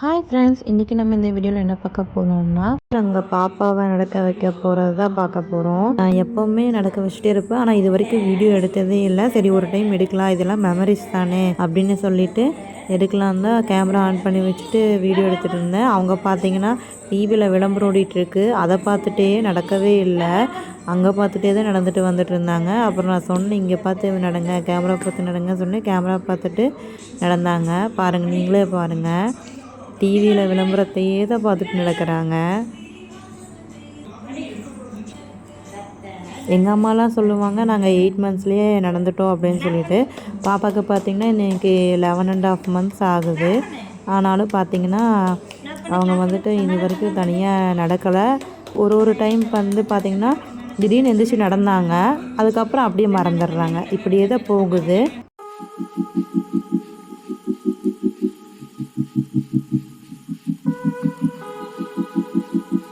Hi friends, இன்றைக்கி நம்ம இந்த வீடியோவில் என்ன பார்க்க போகிறோம்னா, நாங்கள் பாப்பாவை நடக்க வைக்க போகிறது தான் பார்க்க போகிறோம். நான் எப்போவுமே நடக்க வச்சுட்டே இருப்பேன், ஆனால் இது வரைக்கும் வீடியோ எடுத்ததே இல்லை. சரி ஒரு டைம் எடுக்கலாம், இதெல்லாம் மெமரிஸ் தானே அப்படின்னு சொல்லிட்டு எடுக்கலாம் தான் கேமரா ஆன் பண்ணி வச்சுட்டு வீடியோ எடுத்துகிட்டு இருந்தேன். அவங்க பார்த்தீங்கன்னா டிவியில் விளம்பரம் ஓடிட்டுருக்கு, அதை பார்த்துட்டே நடக்கவே இல்லை, அங்கே பார்த்துட்டே தான் நடந்துட்டு வந்துட்டு இருந்தாங்க. அப்புறம் நான் சொன்னேன், இங்கே பார்த்து நடங்க, கேமரா பார்த்து நடங்க சொன்னேன். கேமரா பார்த்துட்டு நடந்தாங்க. பாருங்கள், நீங்களே பாருங்கள், டிவியில் விளம்பரத்தையே தான் பார்த்துட்டு நடக்கிறாங்க. எங்கள் அம்மாலாம் சொல்லுவாங்க, நாங்கள் 8 மந்த்ஸ்லேயே நடந்துட்டோம் அப்படின்னு சொல்லிட்டு. பாப்பாவுக்கு பார்த்திங்கன்னா இன்றைக்கி 11.5 மந்த்ஸ் ஆகுது. ஆனாலும் பார்த்திங்கன்னா அவங்க வந்துட்டு இது வரைக்கும் தனியாக நடக்கலை. ஒரு டைம் வந்து பார்த்திங்கன்னா திடீர்னு எந்திரிச்சு நடந்தாங்க, அதுக்கப்புறம் அப்படியே மறந்துடுறாங்க. இப்படியே தான் போகுது.